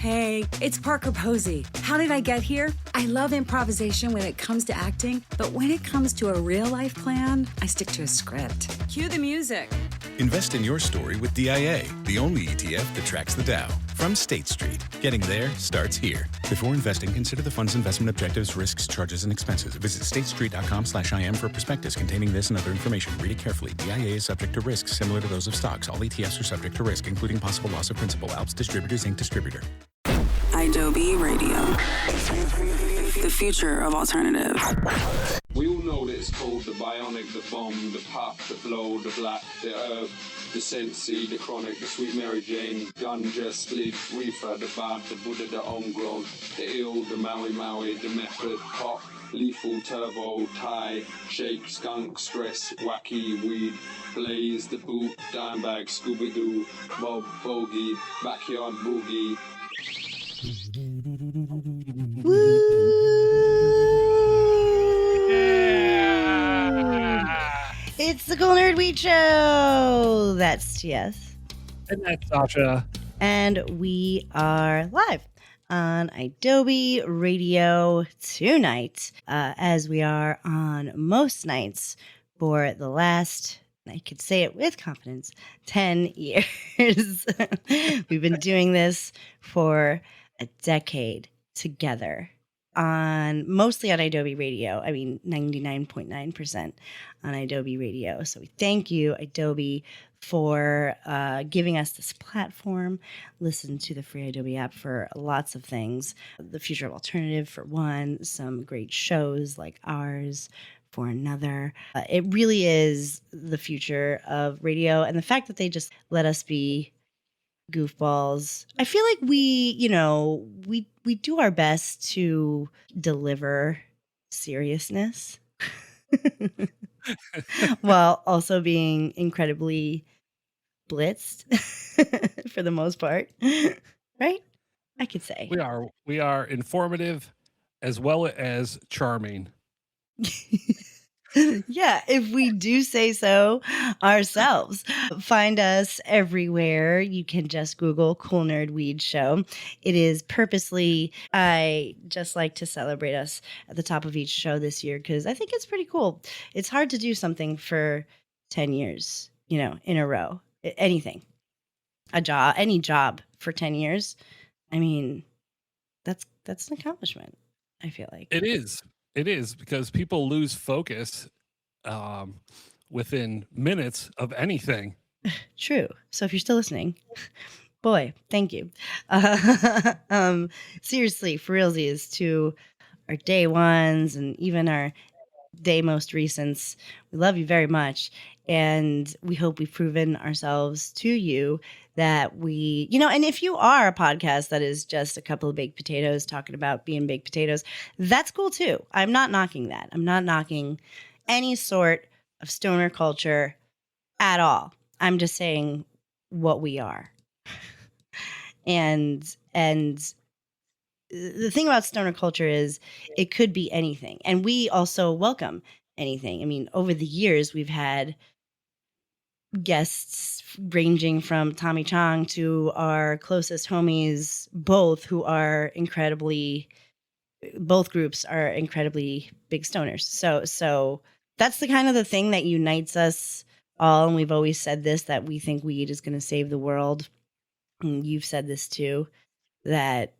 Hey, it's Parker Posey. How did I get here? I love improvisation when it comes to acting, but when it comes to a real-life plan, I stick to a script. Cue the music. Invest in your story with DIA, the only ETF that tracks the Dow. From State Street. Getting there starts here. Before investing, consider the fund's investment objectives, risks, charges, and expenses. Visit statestreet.com/IM for a prospectus containing this and other information. Read it carefully. DIA is subject to risks similar to those of stocks. All ETFs are subject to risk, including possible loss of principal. Alps Distributors, Inc. Distributor. Adobe Radio. The future of alternative. We all know that it's called the bionic, the bomb, the puff, the blow, the black, the herb, the sensi, the chronic, the sweet Mary Jane, ganja, spliff, reefer, the bad, the Buddha, the homegrown, the ill, the Maui Maui, the method, pop, lethal, turbo, Thai, shake, skunk, stress, wacky, weed, blaze, the boot, dime bag, Scooby-Doo, Bob, bogey, backyard boogie. It's the Cool Nerd Weed Show. That's TS. And that's Sasha. And we are live on Adobe Radio tonight, as we are on most nights for the last, I could say it with confidence, 10 years. We've been doing this for a decade together. Mostly on Adobe Radio. 99.9% on Adobe Radio. So we thank you, Adobe, for giving us this platform. Listen to the free Adobe app for lots of things. The Future of Alternative, for one. Some great shows like ours, for another. It really is the future of radio. And the fact that they just let us be goofballs. I feel like we do our best to deliver seriousness while also being incredibly blitzed for the most part. Right? I could say. We are informative as well as charming. Yeah, if we do say so ourselves. Find us everywhere. You can just Google Cool Nerd Weed Show. It is purposely, I just like to celebrate us at the top of each show this year because I think it's pretty cool. It's hard to do something for 10 years, in a row. Anything. Any job for 10 years. That's an accomplishment, I feel like. It is. It is, because people lose focus within minutes of anything. True. So if you're still listening, boy, thank you. Seriously, for realsies, to our day ones and even our day most recents, we love you very much. And we hope we've proven ourselves to you that we, and if you are a podcast that is just a couple of baked potatoes talking about being baked potatoes, that's cool too. I'm not knocking that. I'm not knocking any sort of stoner culture at all. I'm just saying what we are. And the thing about stoner culture is it could be anything. And we also welcome anything. Over the years, we've had guests ranging from Tommy Chong to our closest homies, both groups are incredibly big stoners. So that's the kind of the thing that unites us all. And we've always said this, that we think weed is going to save the world. And you've said this too, that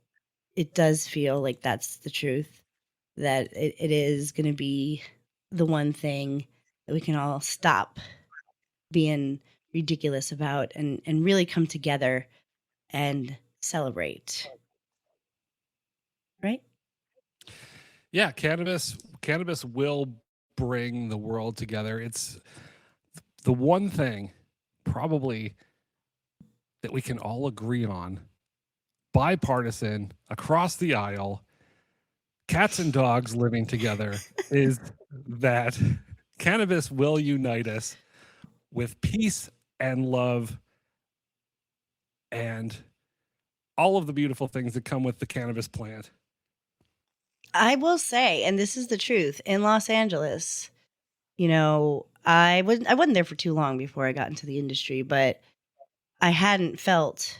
it does feel like that's the truth, that it is going to be the one thing that we can all stop being ridiculous about and really come together and celebrate. Right? Yeah, cannabis will bring the world together. It's the one thing probably that we can all agree on, bipartisan, across the aisle, cats and dogs living together, is that cannabis will unite us with peace and love and all of the beautiful things that come with the cannabis plant. I will say, and this is the truth, in Los Angeles, I wasn't there for too long before I got into the industry, but I hadn't felt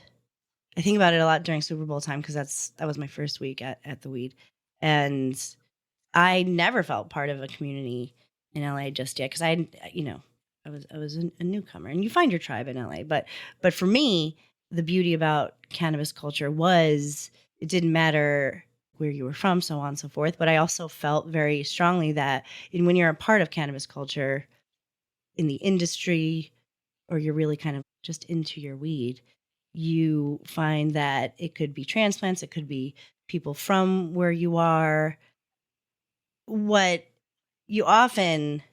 I think about it a lot during Super Bowl time because that was my first week at the weed, and I never felt part of a community in LA just yet because I was a newcomer, and you find your tribe in LA. But for me, the beauty about cannabis culture was it didn't matter where you were from, so on and so forth. But I also felt very strongly that when you're a part of cannabis culture in the industry, or you're really kind of just into your weed, you find that it could be transplants, it could be people from where you are. What you often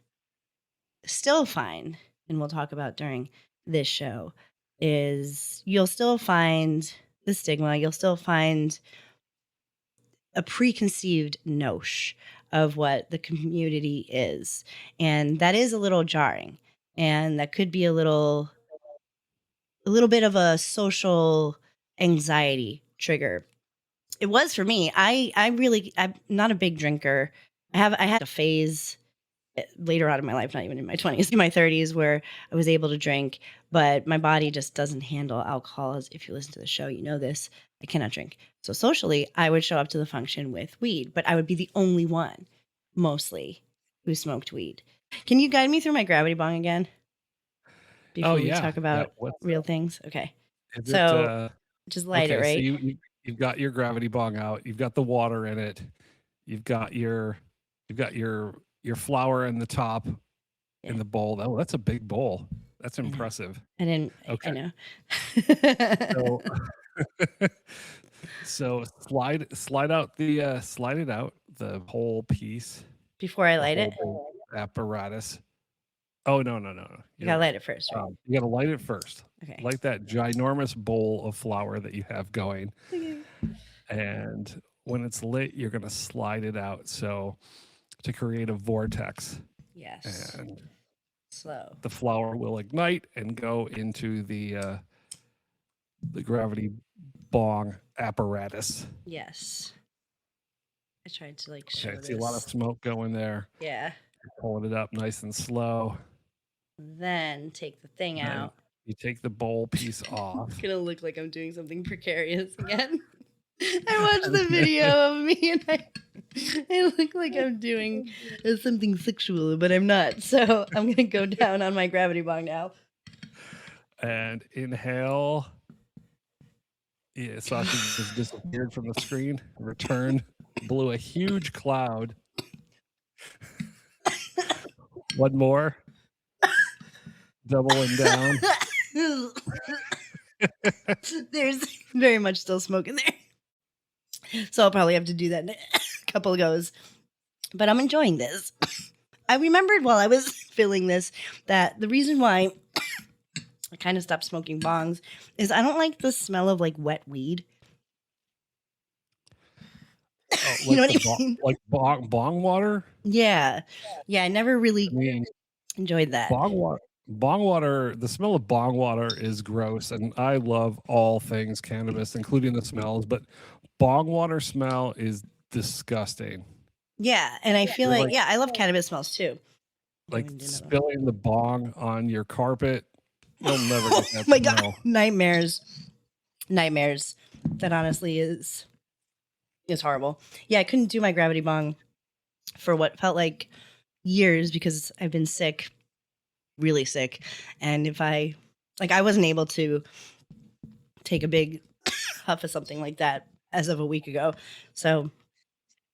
still find, and we'll talk about during this show, is you'll still find the stigma, you'll still find a preconceived notion of what the community is. And that is a little jarring. And that could be a little bit of a social anxiety trigger. It was for me. I'm not a big drinker. I had a phase later on in my life, not even in my 20s, in my 30s, where I was able to drink, but my body just doesn't handle alcohol. As if you listen to the show, you know this. I cannot drink. So socially, I would show up to the function with weed, but I would be the only one, mostly, who smoked weed. Can you guide me through my gravity bong again before we talk about real things? Okay. So just light it, right? So you've got your gravity bong out. You've got the water in it. You've got your flower in the top in the bowl. Oh, that's a big bowl. That's impressive. I didn't. Okay. I know. So slide it out the whole piece before I light it. Apparatus. Oh no! You gotta light it first, right? You gotta light it first. Okay. Light that ginormous bowl of flour that you have going, and when it's lit, you're gonna slide it out to create a vortex. Yes. And slow. The flour will ignite and go into the gravity bong apparatus. Yes. I tried to show this. See a lot of smoke going there. Yeah. You're pulling it up nice and slow. Then take the thing out. You take the bowl piece off. It's gonna look like I'm doing something precarious again. I watched the video of me and I look like I'm doing something sexual, but I'm not. So I'm gonna go down on my gravity bong now. And inhale. Yeah, Sasha just disappeared from the screen. Returned, blew a huge cloud. One more. Doubling down. There's very much still smoke in there. So I'll probably have to do that in a couple of goes. But I'm enjoying this. I remembered while I was filling this that the reason why I kind of stopped smoking bongs is I don't like the smell of wet weed. You know what I mean? Like bong water? Yeah. I never really enjoyed that. Bong water, the smell of bong water is gross, and I love all things cannabis, including the smells, but bong water smell is disgusting. Yeah, and I feel I love cannabis smells too. Like spilling the bong on your carpet, you'll never get that my smell. God, nightmares. That honestly is horrible. Yeah, I couldn't do my gravity bong for what felt like years because I've been sick, really sick. And if I wasn't able to take a big huff of something like that as of a week ago. So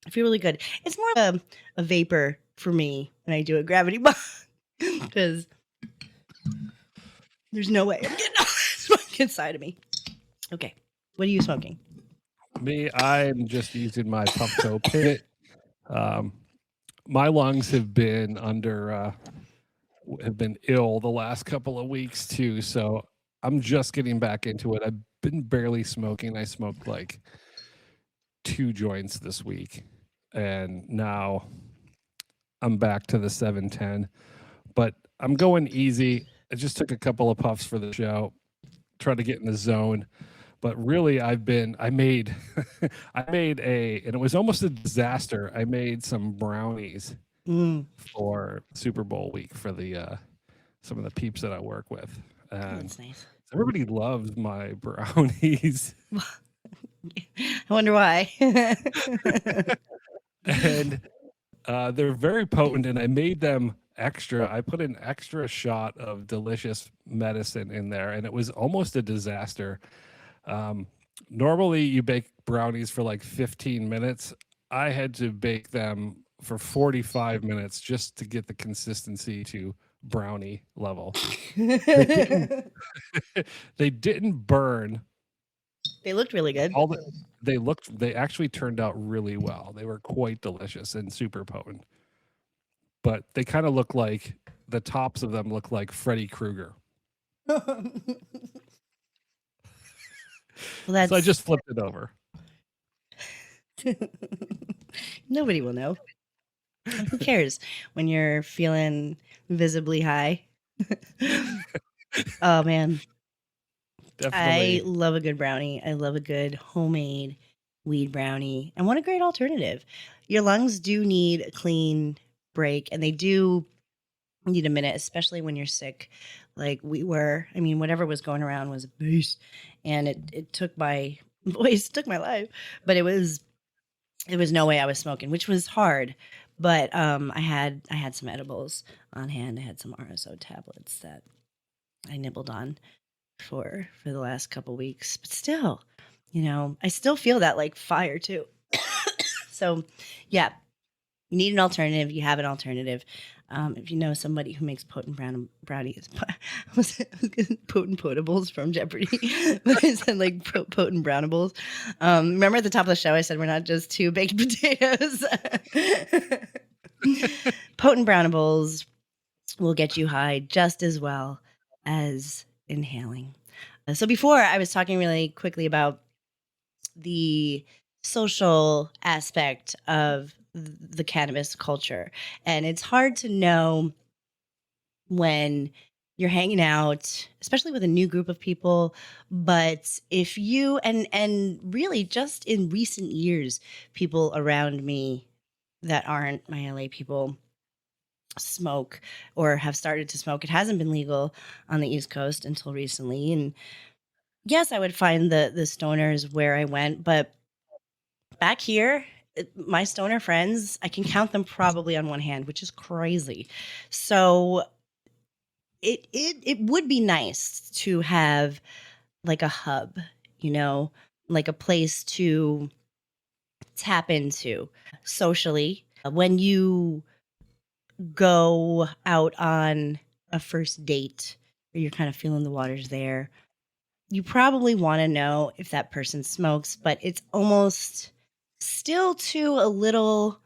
I feel really good. It's more of a vapor for me when I do a gravity bong because there's no way I'm getting all that smoke inside of me. Okay. What are you smoking? Me, I'm just using my Puffco pivot. My lungs have been have been ill the last couple of weeks too, so I'm just getting back into it. I've been barely smoking. I smoked 2 joints this week, and now I'm back to the 710. But I'm going easy. I just took a couple of puffs for the show, try to get in the zone. But really, I made and it was almost a disaster. I made some brownies for Super Bowl week for the some of the peeps that I work with. And that's nice. Everybody loves my brownies. I wonder why. And they're very potent, and I made them extra. I put an extra shot of delicious medicine in there, and it was almost a disaster. Um, Normally, you bake brownies for like 15 minutes. I had to bake them for 45 minutes just to get the consistency to brownie level. They didn't, they didn't burn. They looked really good. They actually turned out really well. They were quite delicious and super potent. But they kind of look like the tops of them look like Freddy Krueger. Well, So I just flipped it over. Nobody will know. Who cares when you're feeling visibly high? Oh man, Definitely. I love a good brownie. I love a good homemade weed brownie. And what a great alternative. Your lungs do need a clean break, and they do need a minute, especially when you're sick like we were. I mean, whatever was going around was a beast, and it took my voice, took my life, but it was no way I was smoking, which was hard. But I had some edibles on hand. I had some RSO tablets that I nibbled on for the last couple weeks. But still, I still feel that like fire too. So, yeah, you need an alternative. You have an alternative. If you know somebody who makes potent brownies, potent potables from Jeopardy, but I said like potent brownables. Remember at the top of the show, I said we're not just two baked potatoes. Potent brownables will get you high just as well as inhaling. So before I was talking really quickly about the social aspect of the cannabis culture. And it's hard to know when you're hanging out, especially with a new group of people. But if you, and really just in recent years, people around me that aren't my LA people smoke or have started to smoke. It hasn't been legal on the East Coast until recently. And yes, I would find the stoners where I went, but back here, my stoner friends, I can count them probably on one hand, which is crazy. So it would be nice to have like a hub, like a place to tap into socially. When you go out on a first date or you're kind of feeling the waters there, you probably want to know if that person smokes, but it's almost still too a little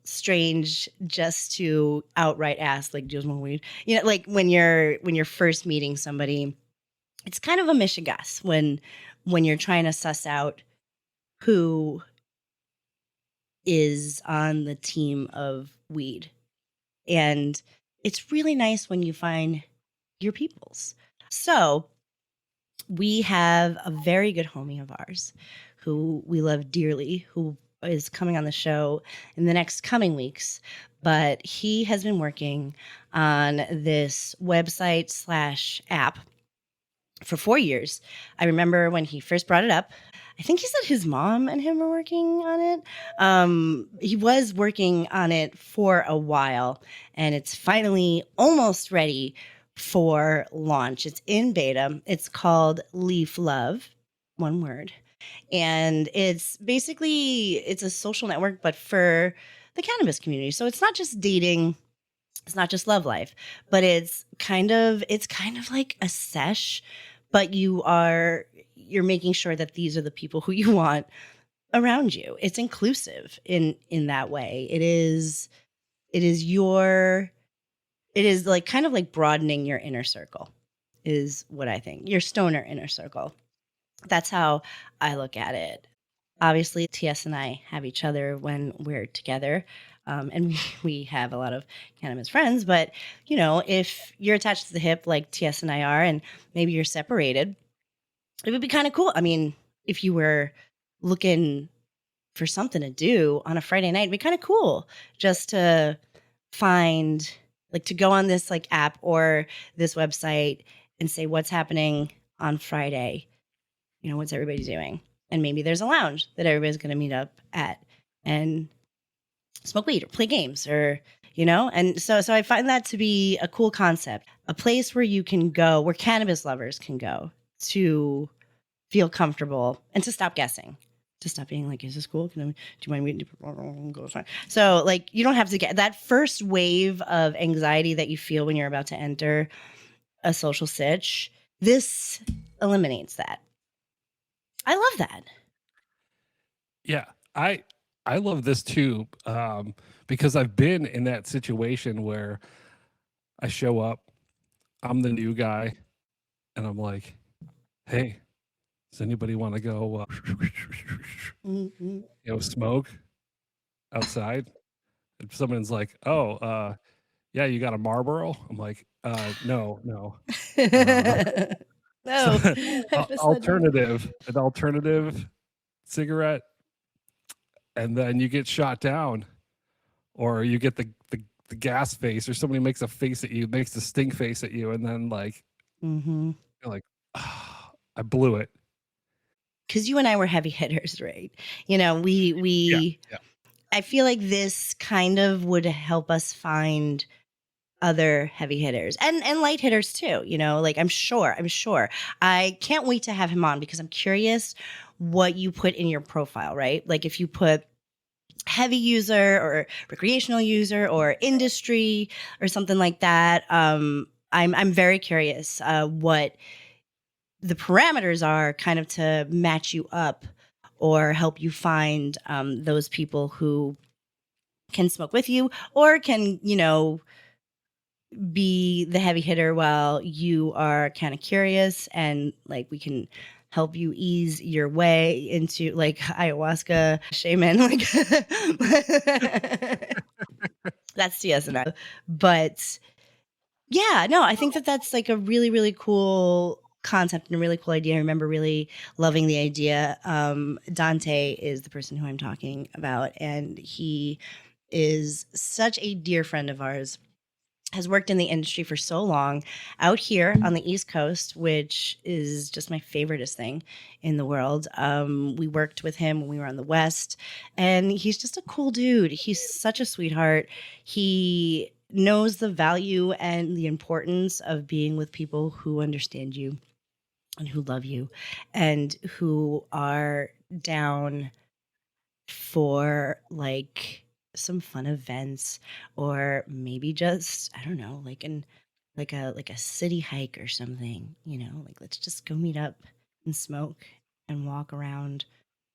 strange just to outright ask, like, do you smoke weed? Like when you're first meeting somebody, it's kind of a mishigas when you're trying to suss out who is on the team of weed. And it's really nice when you find your peoples. So we have a very good homie of ours who we love dearly, who is coming on the show in the next coming weeks. But he has been working on this website / app for 4 years. I remember when he first brought it up, I think he said his mom and him were working on it. He was working on it for a while, and it's finally almost ready for launch. It's in beta. It's called LeafLove, one word. And it's basically, it's a social network, but for the cannabis community. So it's not just dating, it's not just love life, but it's kind of like a sesh, but you're making sure that these are the people who you want around you. It's inclusive in that way. It is like kind of like broadening your inner circle is what I think. Your stoner inner circle. That's how I look at it. Obviously, TS and I have each other when we're together. And we have a lot of cannabis friends, but if you're attached to the hip like TS and I are, and maybe you're separated, it would be kind of cool. I mean, if you were looking for something to do on a Friday night, it'd be kind of cool just to find, like, to go on this like app or this website and say, what's happening on Friday? What's everybody doing? And maybe there's a lounge that everybody's going to meet up at and smoke weed or play games and so I find that to be a cool concept, a place where you can go, where cannabis lovers can go to feel comfortable and to stop guessing, to stop being like, is this cool? Do you mind me? Go fine. So like, you don't have to get that first wave of anxiety that you feel when you're about to enter a social sitch. This eliminates that. I love that. Yeah, I love this too, because I've been in that situation where I show up, I'm the new guy, and I'm like, "Hey, does anybody want to go, smoke outside?" And someone's like, "Oh, yeah, you got a Marlboro?" I'm like, no, no." So, No. an alternative cigarette, and then you get shot down, or you get the gas face, or somebody makes a face at you, makes the stink face at you, and then like Mm-hmm. you're like, "Ah, I blew it." Because you and I were heavy hitters, right? Yeah, We yeah. I feel like this kind of would help us find other heavy hitters and light hitters too. Like I'm sure. I can't wait to have him on because I'm curious what you put in your profile, right? Like if you put heavy user or recreational user or industry or something like that. I'm very curious what the parameters are, kind of to match you up or help you find those people who can smoke with you or can be the heavy hitter while you are kind of curious, and like we can help you ease your way into like ayahuasca shaman, like that's TSNF. But yeah, no, I think that that's like a really, really cool concept and a really cool idea. I remember really loving the idea. Dante is the person who I'm talking about, and he is such a dear friend of ours, has worked in the industry for so long out here on the East Coast, which is just my favoriteest thing in the world. We worked with him when we were on the West, and he's just a cool dude. He's such a sweetheart. He knows the value and the importance of being with people who understand you and who love you and who are down for like some fun events, or maybe just I don't know, like a city hike or something, like let's just go meet up and smoke and walk around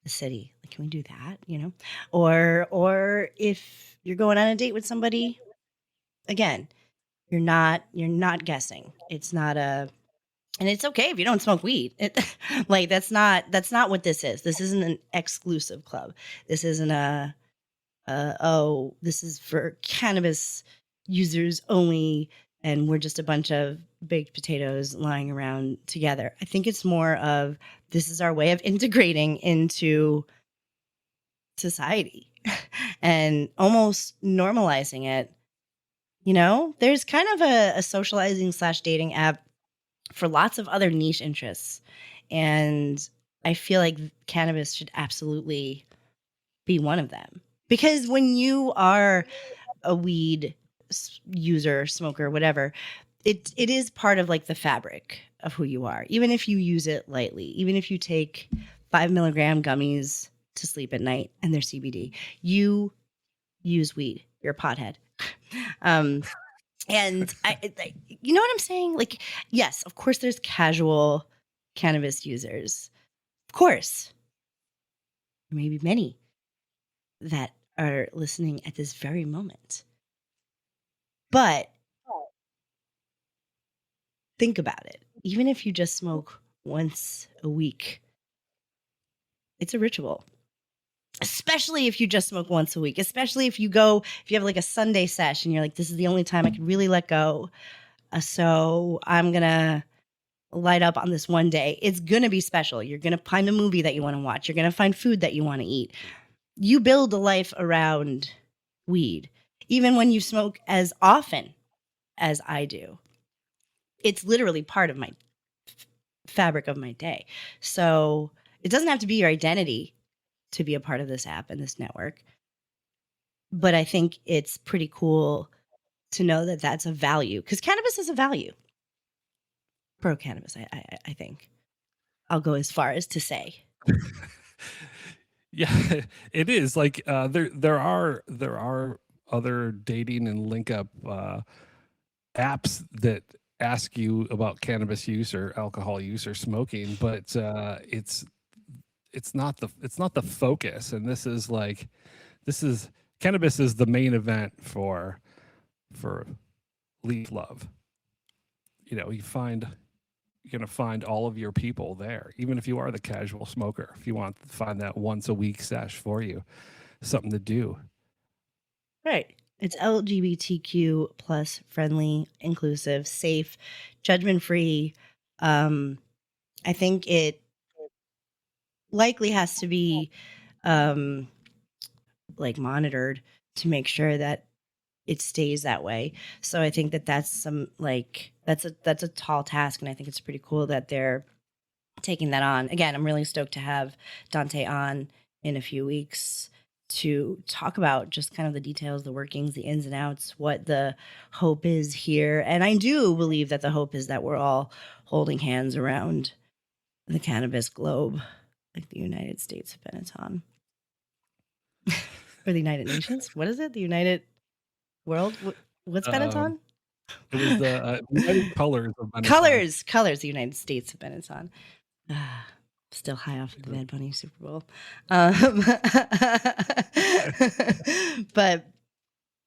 the city. Like, can we do that? Or if you're going on a date with somebody, again, you're not guessing. It's not a and it's okay if you don't smoke weed. Like that's not what this is. This isn't an exclusive club. This isn't this is for cannabis users only, and we're just a bunch of baked potatoes lying around together. I think it's more of this is our way of integrating into society and almost normalizing it. There's kind of a socializing / dating app for lots of other niche interests. And I feel like cannabis should absolutely be one of them. Because when you are a weed user, smoker, whatever, it is part of like the fabric of who you are. Even if you use it lightly, even if you take 5 milligram gummies to sleep at night and they're CBD, you use weed. You're a pothead. And you know what I'm saying? Like, yes, of course, there's casual cannabis users. Of course, there may be many that are listening at this very moment. But think about it. Even if you just smoke once a week, it's a ritual. Especially if you just smoke once a week. Especially if you have like a Sunday sesh and you're like, this is the only time I can really let go. So I'm going to light up on this one day. It's going to be special. You're going to find a movie that you want to watch. You're going to find food that you want to eat. You build a life around weed, even when you smoke as often as I do. it's literally part of my fabric of my day. So it doesn't have to be your identity to be a part of this app and this network. But I think it's pretty cool to know that that's a value, because cannabis is a value. Pro cannabis, I think. I'll go as far as to say. Yeah, it is like there are other dating and link up apps that ask you about cannabis use or alcohol use or smoking, but it's not the focus. And this is cannabis is the main event for LeafLove. You know, you're going to find all of your people there, even if you are the casual smoker. If you want to find that once a week sesh for you, something to do. Right. It's LGBTQ plus friendly, inclusive, safe, judgment free. I think it likely has to be like monitored to make sure that it stays that way. So I think that that's some like that's a tall task, and I think it's pretty cool that they're taking that on. Again, I'm really stoked to have Dante on in a few weeks to talk about just kind of the details, the workings, the ins and outs, what the hope is here. And I do believe that the hope is that we're all holding hands around the cannabis globe, like the United States of Benetton. Or the United Nations? What is it? The United World? What's Benetton? It was the United Colors of Benetton. Colors, the United States of Benetton. Still high off of the Bad Bunny Super Bowl. But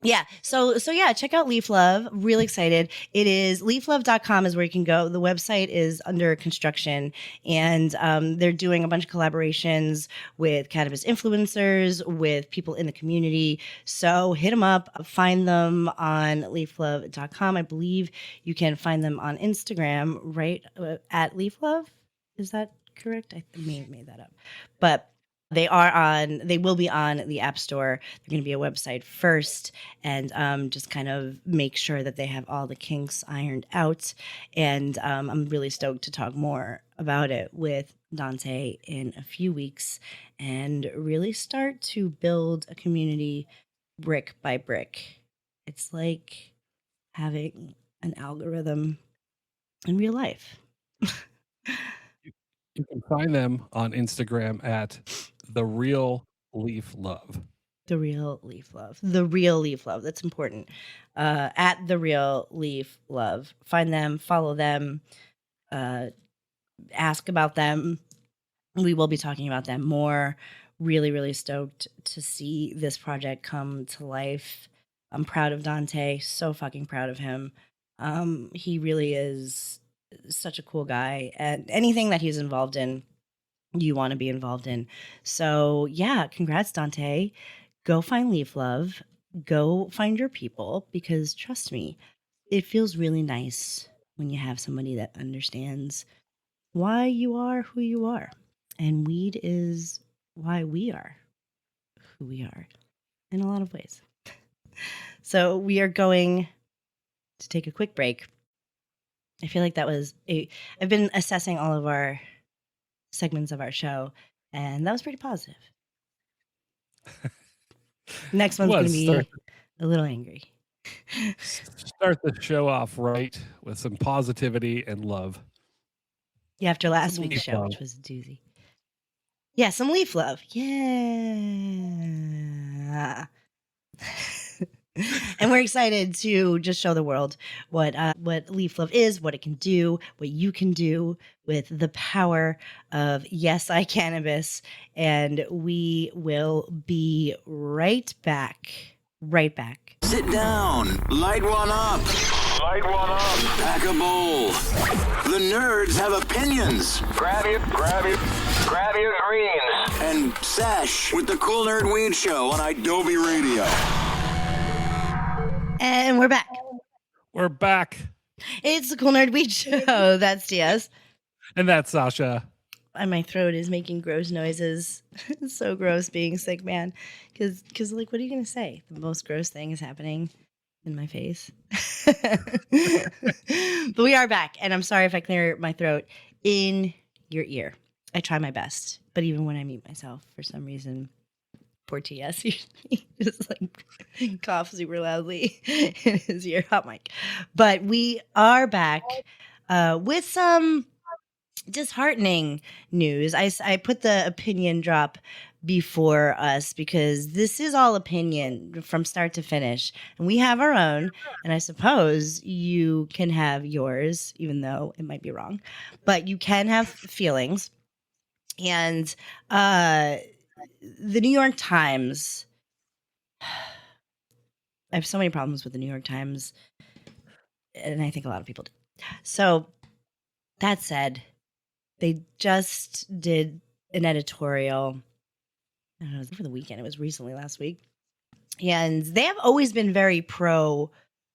yeah, so yeah, check out LeafLove. Really excited. It is leaflove.com is where you can go. The website is under construction, and they're doing a bunch of collaborations with cannabis influencers, with people in the community. So hit them up, find them on leaflove.com. I believe you can find them on Instagram, right? At LeafLove. Is that correct? I may have made that up. But they will be on the App Store. They're going to be a website first, and just kind of make sure that they have all the kinks ironed out. And I'm really stoked to talk more about it with Dante in a few weeks and really start to build a community brick by brick. It's like having an algorithm in real life. You can find them on Instagram at The Real LeafLove. The Real LeafLove. The Real LeafLove. That's important. At The Real LeafLove. Find them, follow them, ask about them. We will be talking about them more. Really, really stoked to see this project come to life. I'm proud of Dante. So fucking proud of him. He really is such a cool guy. And anything that he's involved in, you want to be involved in. So yeah, congrats, Dante. Go find LeafLove. Go find your people, because trust me, it feels really nice when you have somebody that understands why you are who you are. And weed is why we are who we are in a lot of ways. So we are going to take a quick break. I feel like I've been assessing all of our segments of our show, and that was pretty positive. Next one's going to be a little angry. Start the show off right with some positivity and love. Yeah, after last week's show, which was a doozy. Yeah, some LeafLove. Yeah. And we're excited to just show the world what LeafLove is, what it can do, what you can do with the power of Yes I Cannabis. And we will be right back. Right back. Sit down. Light one up. Light one up. Pack a bowl. The nerds have opinions. Grab your greens. And sesh with the Cool Nerd Weed Show on Adobe Radio. And we're back. We're back. It's the Cool Nerd Weed Show. That's Diaz. And that's Sasha. And my throat is making gross noises. It's so gross being sick, man. Because like, what are you going to say? The most gross thing is happening in my face. But we are back, and I'm sorry if I clear my throat in your ear. I try my best, but even when I mute myself, for some reason, poor TS usually just like cough super loudly in his ear hot mic. But we are back with some disheartening news. I put the opinion drop before us because this is all opinion from start to finish, and we have our own, and I suppose you can have yours, even though it might be wrong, but you can have feelings. And the New York Times, I have so many problems with the New York Times, and I think a lot of people do. So that said, they just did an editorial. I don't know, it was over the weekend. It was recently last week. And they have always been very pro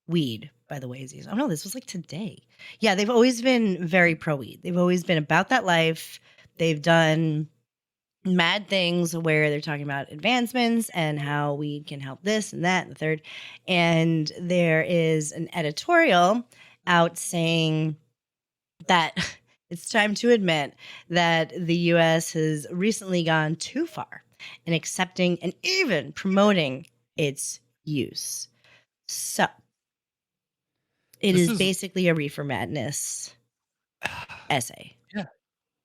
weed, by the way, Aziz. Oh no, this was like today. Yeah, they've always been very pro weed. They've always been about that life. They've done mad things where they're talking about advancements and how weed can help this and that and the third. And there is an editorial out saying that it's time to admit that the US has recently gone too far in accepting and even promoting its use. So it This is is- basically a reefer madness essay.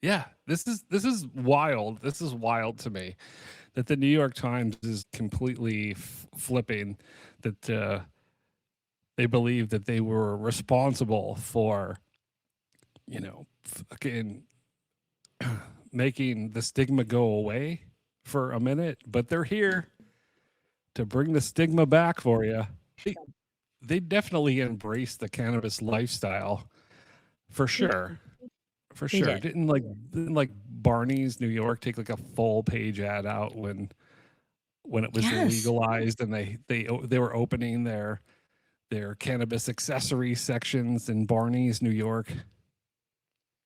Yeah, this is wild. This is wild to me that the New York Times is completely flipping that they believe that they were responsible for, fucking making the stigma go away for a minute, but they're here to bring the stigma back for you. They definitely embrace the cannabis lifestyle for sure. For They sure. did. Didn't Barney's New York take like a full page ad out when it was Yes. legalized, and they were opening their cannabis accessory sections in Barney's New York.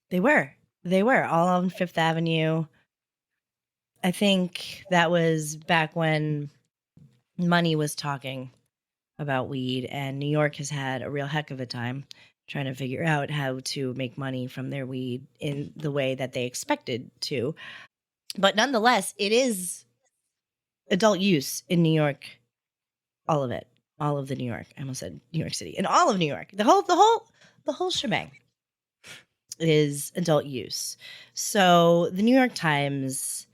They were all on Fifth Avenue. I think that was back when money was talking about weed, and New York has had a real heck of a time trying to figure out how to make money from their weed in the way that they expected to. But nonetheless, it is adult use in New York. All of it. All of the New York. I almost said New York City. And all of New York. The whole shebang is adult use. So the New York Times,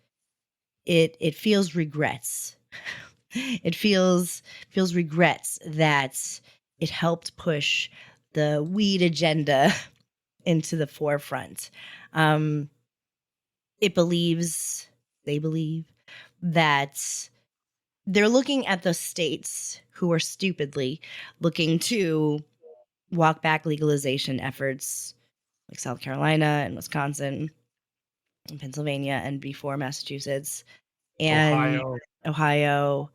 it feels regrets. It feels regrets that it helped push the weed agenda into the forefront. They believe that they're looking at the states who are stupidly looking to walk back legalization efforts like South Carolina and Wisconsin and Pennsylvania and before Massachusetts and Ohio.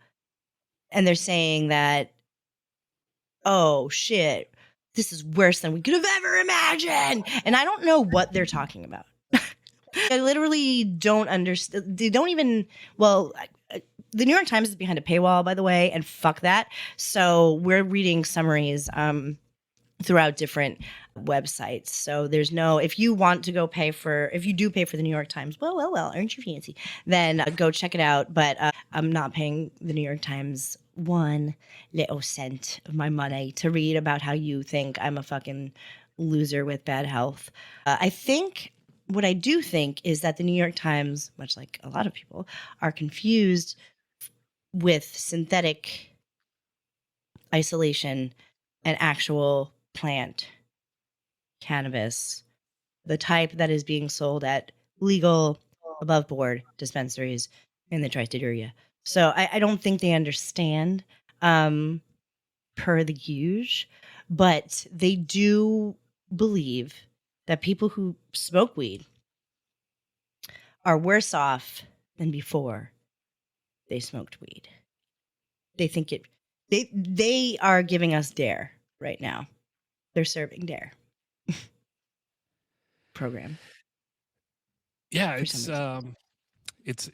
And they're saying that, oh shit, this is worse than we could have ever imagined. And I don't know what they're talking about. I literally don't understand. They don't even, well, the New York Times is behind a paywall, by the way, and fuck that. So we're reading summaries throughout different websites. So there's no, if you want to go if you do pay for the New York Times, well, aren't you fancy? Then go check it out. But I'm not paying the New York Times 1 little cent of my money to read about how you think I'm a fucking loser with bad health. What I do think is that the New York Times, much like a lot of people, are confused with synthetic isolation and actual plant cannabis, the type that is being sold at legal above board dispensaries in the tri-state area. So I don't think they understand per the huge, but they do believe that people who smoke weed are worse off than before they smoked weed. They think they are giving us dare right now. They're serving dare program. Yeah, For some it's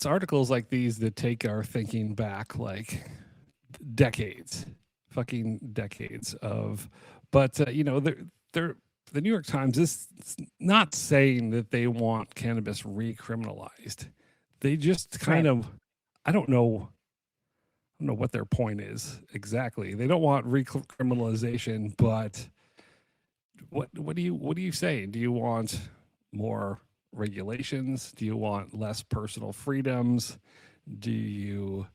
articles like these that take our thinking back like decades. fucking decades of, but you know, they're the New York Times is not saying that they want cannabis recriminalized. They just kind Right. of, I don't know, I don't know what their point is exactly. They don't want recriminalization, but what do you say? Do you want more regulations? Do you want less personal freedoms? Do you,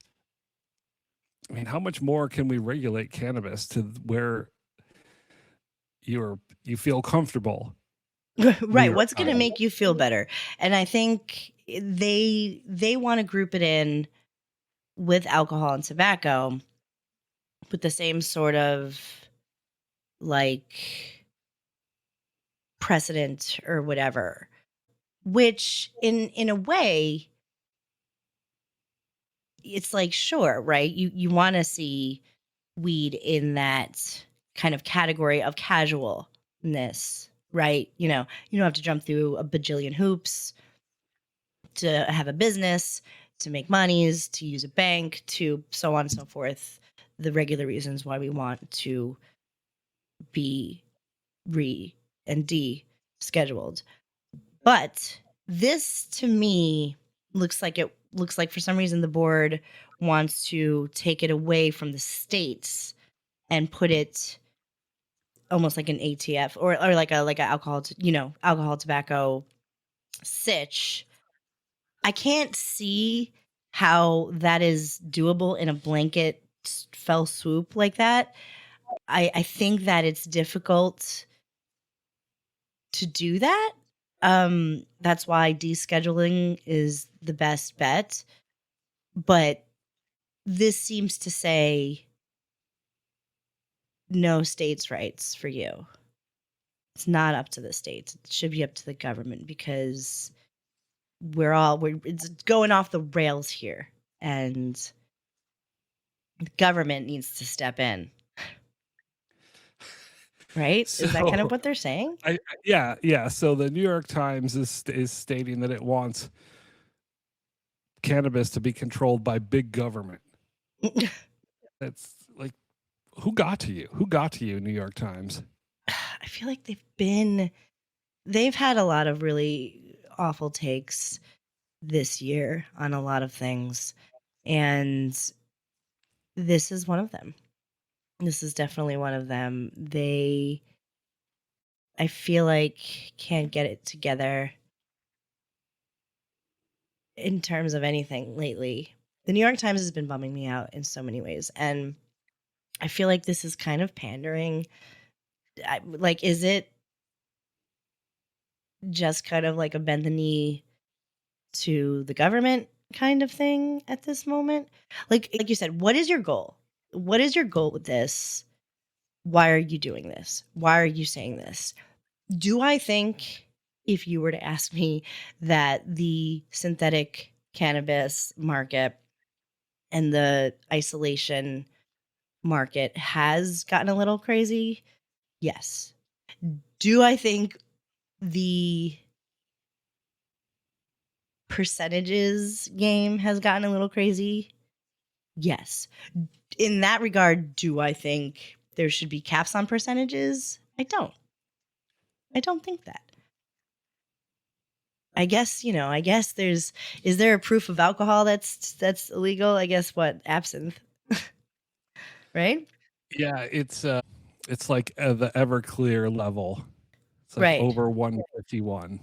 I mean, how much more can we regulate cannabis to where you feel comfortable? New Right. York What's going to Times. make you feel better? And I think they want to group it in with alcohol and tobacco with the same sort of like precedent or whatever, which in a way it's like, sure, right? You want to see weed in that kind of category of casualness, right? You don't have to jump through a bajillion hoops to have a business, to make monies, to use a bank, to so on and so forth. The regular reasons why we want to be re and de scheduled. But this to me looks like for some reason the board wants to take it away from the states and put it almost like an ATF or like a alcohol, alcohol tobacco sitch. I can't see how that is doable in a blanket fell swoop like that. I think that it's difficult to do that. That's why descheduling is the best bet. But this seems to say no states' rights for you. It's not up to the states. It should be up to the government because it's going off the rails here, and the government needs to step in. Right? Is that kind of So, what they're saying? yeah. So the New York Times is stating that it wants cannabis to be controlled by big government. That's like, who got to you? Who got to you, New York Times? I feel like they've had a lot of really awful takes this year on a lot of things, and this is one of them. This is definitely one of them. I feel like, can't get it together in terms of anything lately. The New York Times has been bumming me out in so many ways, and I feel like this is kind of pandering. Is it just kind of like a bend the knee to the government kind of thing at this moment? Like you said, what is your goal? What is your goal with this? Why are you doing this? Why are you saying this? Do I think, if you were to ask me, that the synthetic cannabis market and the isolation market has gotten a little crazy? Yes. Do I think the percentages game has gotten a little crazy? Yes. In that regard, do I think there should be caps on percentages? I don't. I don't think that. I guess, is there a proof of alcohol that's illegal? I guess what? Absinthe. Right? Yeah, it's like the Everclear level. It's like Right. over 151. It's like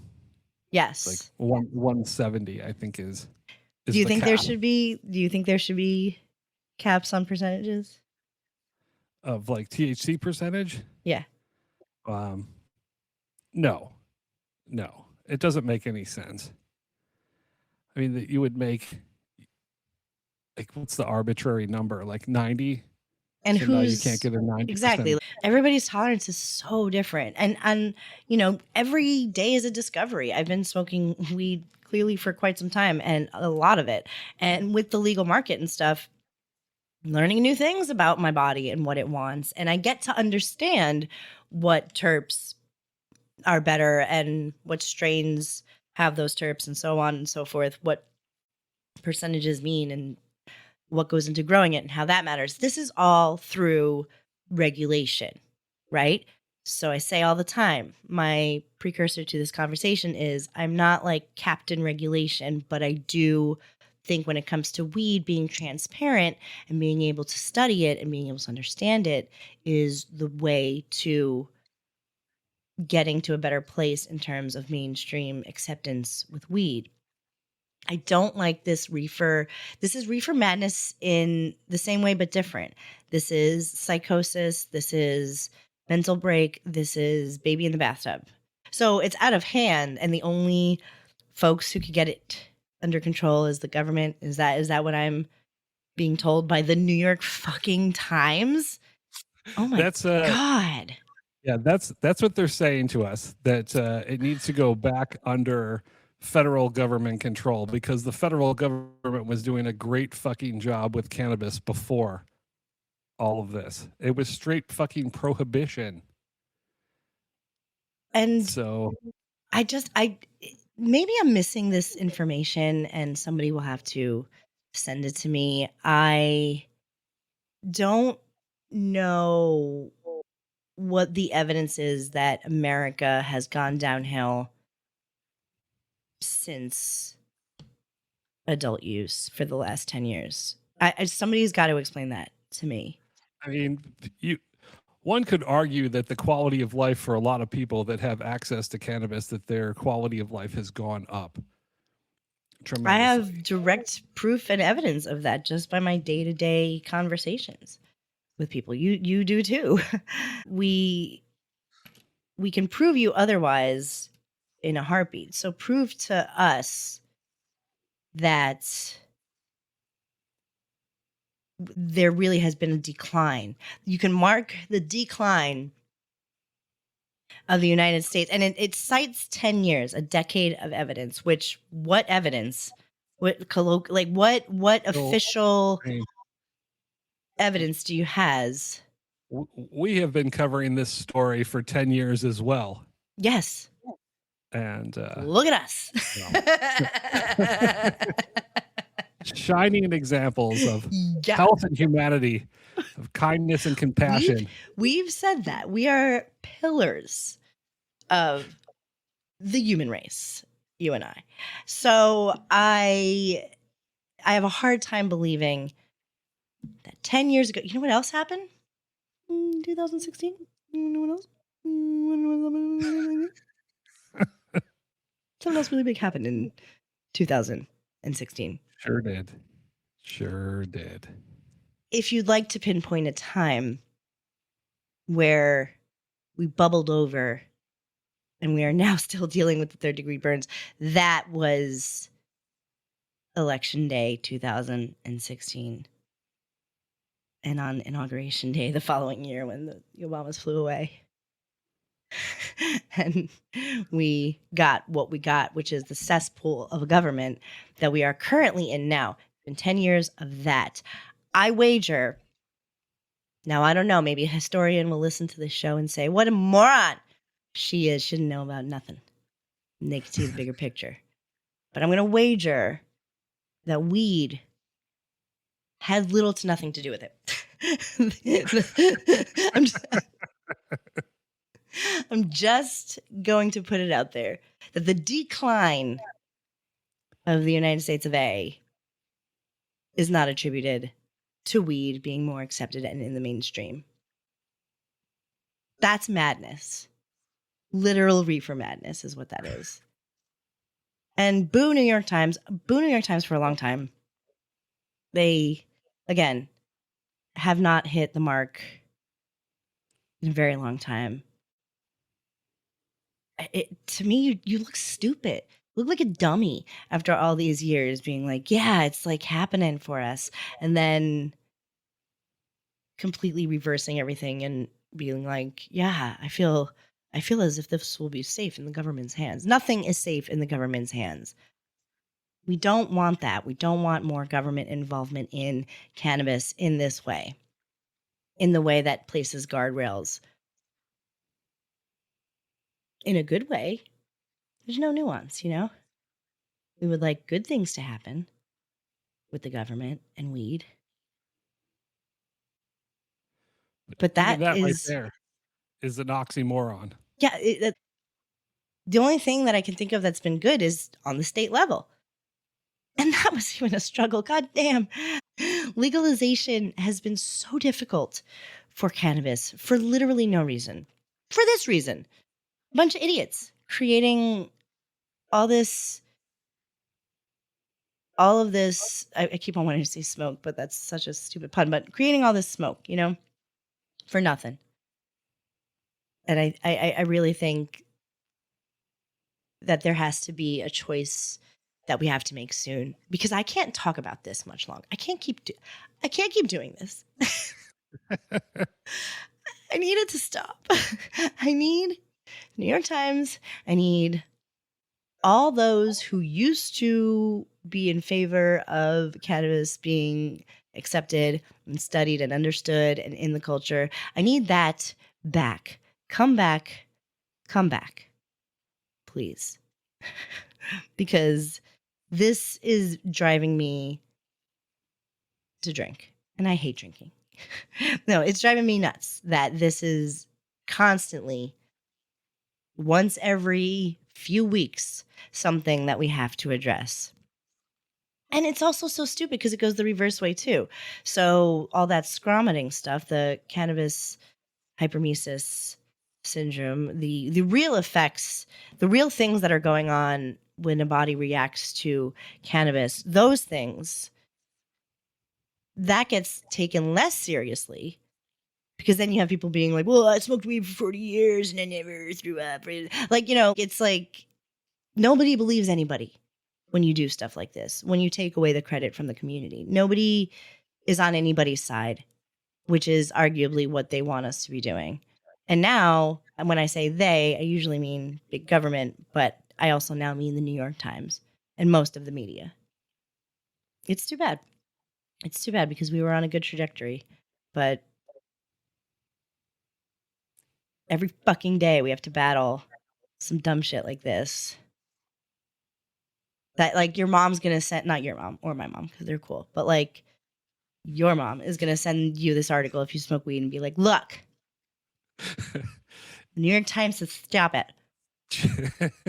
Yes. 170, I think is Do you the think cap do you think there should be caps on percentages? of like THC percentage. Yeah. Um, no, no, it doesn't make any sense. I mean, that you would make like, what's the arbitrary number? Like 90. And So now you can't get a 90%. exactly. Everybody's tolerance is so different. And every day is a discovery. I've been smoking weed clearly for quite some time, and a lot of it. And with the legal market and stuff, learning new things about my body and what it wants. And I get to understand what terps are better and what strains have those terps and so on and so forth, what percentages mean. And what goes into growing it and how that matters. This is all through regulation, right? So I say all the time, my precursor to this conversation is I'm not like Captain Regulation, but I do think when it comes to weed, being transparent and being able to study it and being able to understand it is the way to getting to a better place in terms of mainstream acceptance with weed. I don't like this reefer. This is reefer madness in the same way, but different. This is psychosis. This is mental break. This is baby in the bathtub. So it's out of hand, and the only folks who could get it under control is the government. Is that what I'm being told by the New York fucking Times? Oh my God. Yeah, that's what they're saying to us, that it needs to go back under federal government control because the federal government was doing a great fucking job with cannabis before all of this. It was straight fucking prohibition. And so I maybe I'm missing this information and somebody will have to send it to me. I don't know what the evidence is that America has gone downhill since adult use for the last 10 years. Somebody's got to explain that to me. I mean, one could argue that the quality of life for a lot of people that have access to cannabis, that their quality of life has gone up tremendously. I have direct proof and evidence of that just by my day-to-day conversations with people. You do too. We can prove you otherwise in a heartbeat. So prove to us that there really has been a decline. You can mark the decline of the United States, and it cites 10 years, a decade of evidence. Which what evidence? What official evidence do you has? We have been covering this story for 10 years as well. Yes. And look at us. Shining examples of health and humanity, of kindness and compassion. We've said that. We are pillars of the human race, you and I. So I have a hard time believing that 10 years ago, you know what else happened? 2016? You know what else? Something else really big happened in 2016. Sure did. Sure did. If you'd like to pinpoint a time where we bubbled over and we are now still dealing with the third-degree burns, that was Election Day 2016. And on Inauguration Day the following year when the Obamas flew away. And we got what we got, which is the cesspool of a government that we are currently in now. Been 10 years of that. I wager, now I don't know, maybe a historian will listen to this show and say, what a moron she is, shouldn't know about nothing. And they can see the bigger picture. But I'm going to wager that weed had little to nothing to do with it. I'm just going to put it out there that the decline of the United States of A is not attributed to weed being more accepted and in the mainstream. That's madness. Literal reefer madness is what that is. And boo New York Times. Boo New York Times for a long time. They, again, have not hit the mark in a very long time. To me, you look stupid. You look like a dummy after all these years being like, yeah, it's like happening for us. And then completely reversing everything and being like, yeah, I feel as if this will be safe in the government's hands. Nothing is safe in the government's hands. We don't want that. We don't want more government involvement in cannabis in this way, in the way that places guardrails. In a good way. There's no nuance, you know? We would like good things to happen with the government and weed. But Even that that right is, there is an oxymoron. yeah, the only thing that I can think of that's been good is on the state level. And that was even a struggle. God damn. Legalization has been so difficult for cannabis for literally no reason. For this reason, a bunch of idiots creating all this, all of this. I keep on wanting to say smoke, but that's such a stupid pun. But creating all this smoke, for nothing. And I really think that there has to be a choice that we have to make soon, because I can't talk about this much longer. I can't keep doing this. I need it to stop. I need New York Times. I need all those who used to be in favor of cannabis being accepted and studied and understood and in the culture. I need that back. Come back. Come back. Please. Because this is driving me to drink. And I hate drinking. No, it's driving me nuts that this is constantly, once every few weeks, something that we have to address. And it's also so stupid because it goes the reverse way too. So all that scromiting stuff, the cannabis hypermesis syndrome, the real effects, the real things that are going on when a body reacts to cannabis, those things, that gets taken less seriously. Because then you have people being like, well, I smoked weed for 40 years and I never threw up. Like, it's like nobody believes anybody when you do stuff like this, when you take away the credit from the community. Nobody is on anybody's side, which is arguably what they want us to be doing. And now, when I say they, I usually mean big government, but I also now mean the New York Times and most of the media. It's too bad. It's too bad because we were on a good trajectory, but every fucking day we have to battle some dumb shit like this. That, like, your mom's gonna send, not your mom or my mom, because they're cool, but like your mom is gonna send you this article if you smoke weed and be like, look, the New York Times says stop it.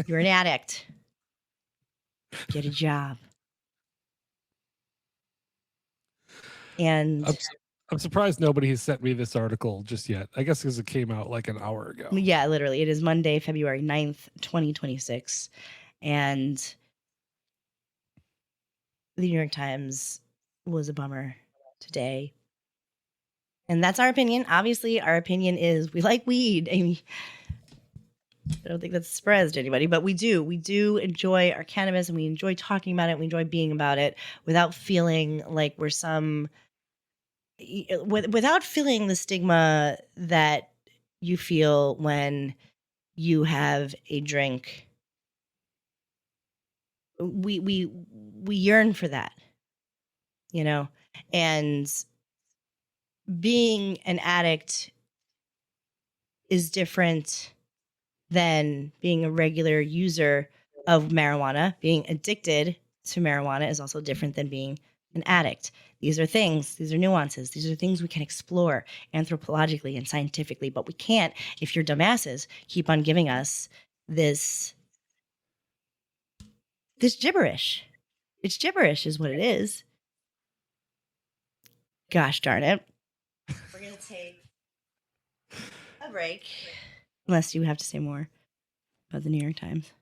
You're an addict. Get a job. And I'm surprised nobody has sent me this article just yet. I guess because it came out like an hour ago. yeah, literally, it is Monday, February 9th, 2026. And the New York Times was a bummer today. And that's our opinion. Obviously, our opinion is we like weed. I mean, I don't think that's a surprise to anybody, but we do. We do enjoy our cannabis and we enjoy talking about it. We enjoy being about it without feeling like we're without feeling the stigma that you feel when you have a drink. We yearn for that, and being an addict is different than being a regular user of marijuana. Being addicted to marijuana is also different than being an addict. These are things, these are nuances, these are things we can explore anthropologically and scientifically, but we can't if your dumbasses keep on giving us this gibberish. It's gibberish is what it is. Gosh darn it. We're going to take a break. Unless you have to say more about the New York Times.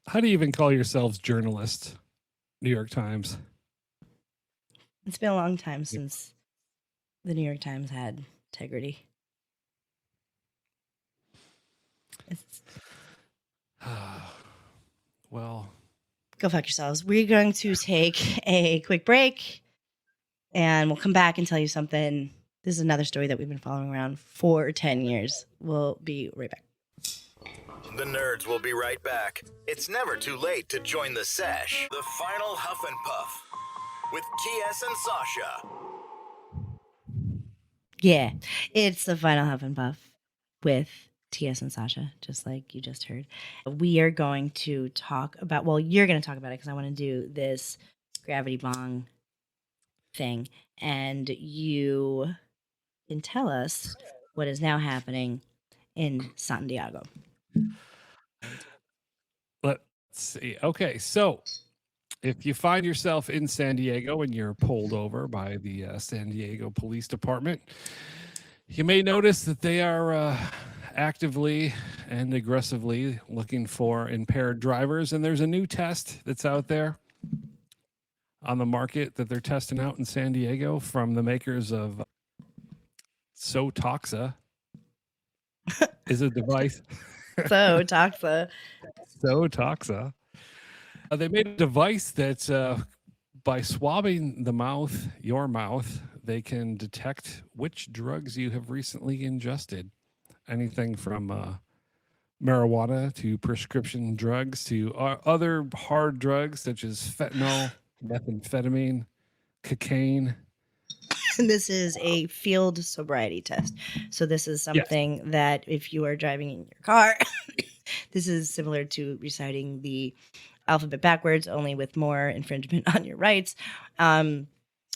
How do you even call yourselves journalists, New York Times? It's been a long time since the New York Times had integrity. Well, go fuck yourselves. We're going to take a quick break and we'll come back and tell you something. This is another story that we've been following around for 10 years. We'll be right back. The nerds will be right back. It's never too late to join the sesh. The final Huff and Puff with TS and Sasha. Yeah, it's the final Huff and Puff with TS and Sasha, just like you just heard. We are going to talk about, well, you're going to talk about it because I want to do this gravity bong thing. And you can tell us what is now happening in Santiago. Let's see. Okay, so if you find yourself in San Diego and you're pulled over by the San Diego Police Department, you may notice that they are actively and aggressively looking for impaired drivers. And there's a new test that's out there on the market that they're testing out in San Diego from the makers of Sotoxa. Is a device. Sotoxa. Sotoxa. They made a device that by swabbing the mouth, your mouth, they can detect which drugs you have recently ingested. Anything from marijuana to prescription drugs to other hard drugs such as fentanyl, methamphetamine, cocaine. This is a field sobriety test. So this is something that if you are driving in your car, this is similar to reciting the alphabet backwards, only with more infringement on your rights.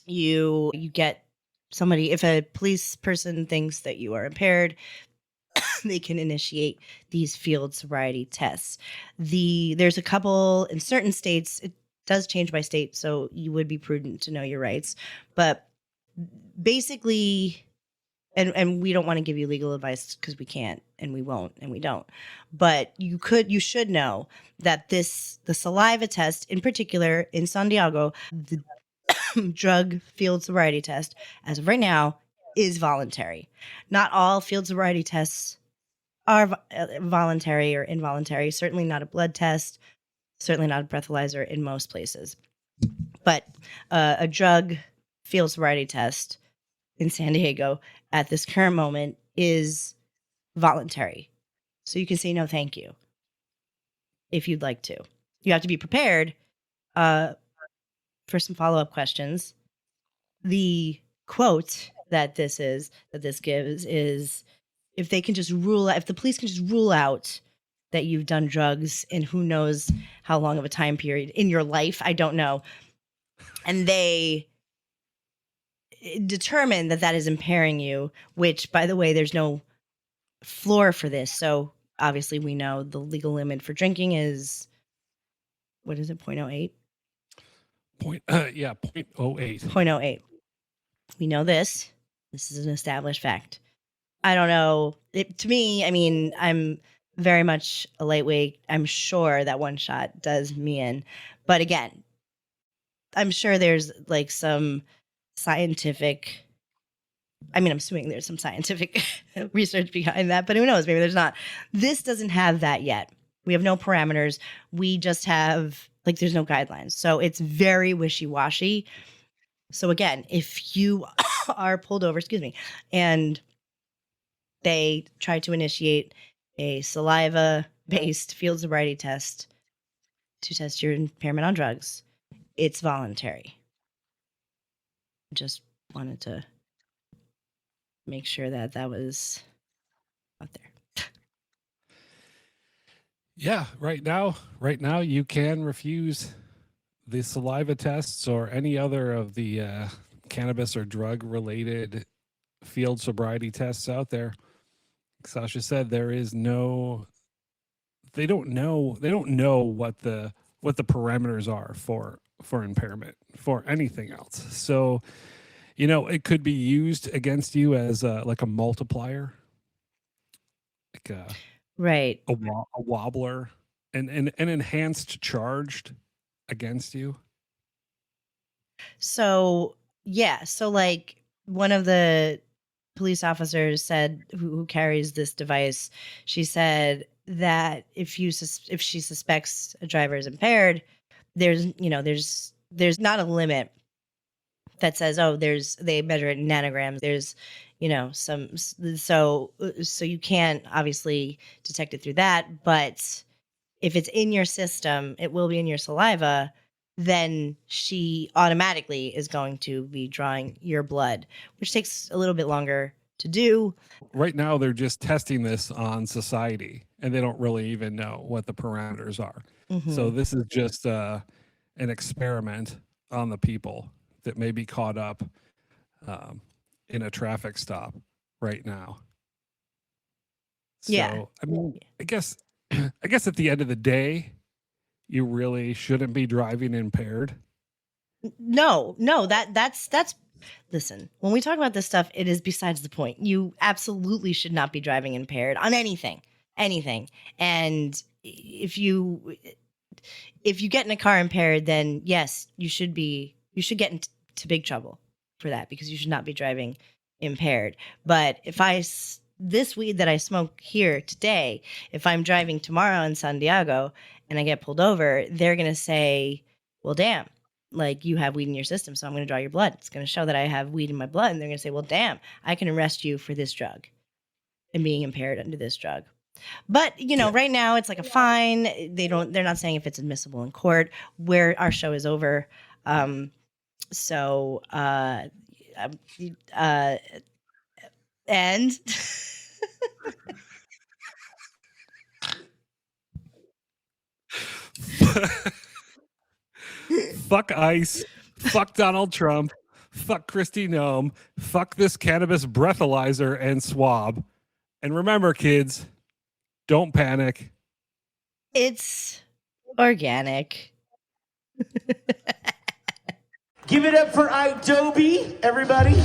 You get somebody, if a police person thinks that you are impaired, they can initiate these field sobriety tests. There's a couple in certain states. It does change by state, so you would be prudent to know your rights. But basically, and we don't want to give you legal advice because we can't and we won't and we don't. But you should know that the saliva test in particular in Santiago, the drug field sobriety test, as of right now, is voluntary. Not all field sobriety tests are voluntary or involuntary. Certainly not a blood test. Certainly not a breathalyzer in most places. But a drug field sobriety test in San Diego at this current moment is voluntary. So you can say no thank you if you'd like to. You have to be prepared for some follow-up questions. The quote that this gives is, if the police can just rule out that you've done drugs in who knows how long of a time period in your life, I don't know, and they determine that is impairing you, which, by the way, there's no floor for this. So obviously we know the legal limit for drinking is, what is it, 0.08? 0.08. 0.08. We know this. This is an established fact. I don't know. To me, I mean, I'm very much a lightweight. I'm sure that one shot does me in. But again, I'm sure there's like some scientific, I'm assuming there's some scientific research behind that, but who knows? Maybe there's not. This doesn't have that yet. We have no parameters. We just have, there's no guidelines. So it's very wishy-washy. So again, if you are pulled over, and they try to initiate a saliva-based field sobriety test to test your impairment on drugs, it's voluntary. Just wanted to make sure that was out there. Yeah, right now you can refuse the saliva tests or any other of the cannabis or drug related field sobriety tests out there. Sasha said there is no, they don't know what the parameters are for impairment, for anything else. So, it could be used against you as like a multiplier, like right, a wobbler, and an enhanced charged against you. So one of the police officers said, who carries this device, she said that if she suspects a driver is impaired, there's not a limit that says, they measure it in nanograms. There's, so you can't obviously detect it through that. But if it's in your system, it will be in your saliva. Then she automatically is going to be drawing your blood, which takes a little bit longer to do. Right now, they're just testing this on society, and they don't really even know what the parameters are. Mm-hmm. So this is just an experiment on the people that may be caught up in a traffic stop right now. So, Yeah. I mean, I guess at the end of the day, you really shouldn't be driving impaired. No, that's listen, when we talk about this stuff, it is besides the point. You absolutely should not be driving impaired on anything. And if you get in a car impaired, then yes, you should get into big trouble for that, because you should not be driving impaired. But if this weed that I smoke here today, if I'm driving tomorrow in San Diego and I get pulled over, they're going to say, well, damn, like, you have weed in your system, so I'm going to draw your blood. It's going to show that I have weed in my blood. And they're going to say, well, damn, I can arrest you for this drug and being impaired under this drug. But, right now it's like a fine. They're not saying if it's admissible in court, where our show is over. And Fuck ICE. Fuck Donald Trump. Fuck Kristi Noem. Fuck this cannabis breathalyzer and swab. And remember, kids, don't panic. It's organic. Give it up for Adobe, everybody.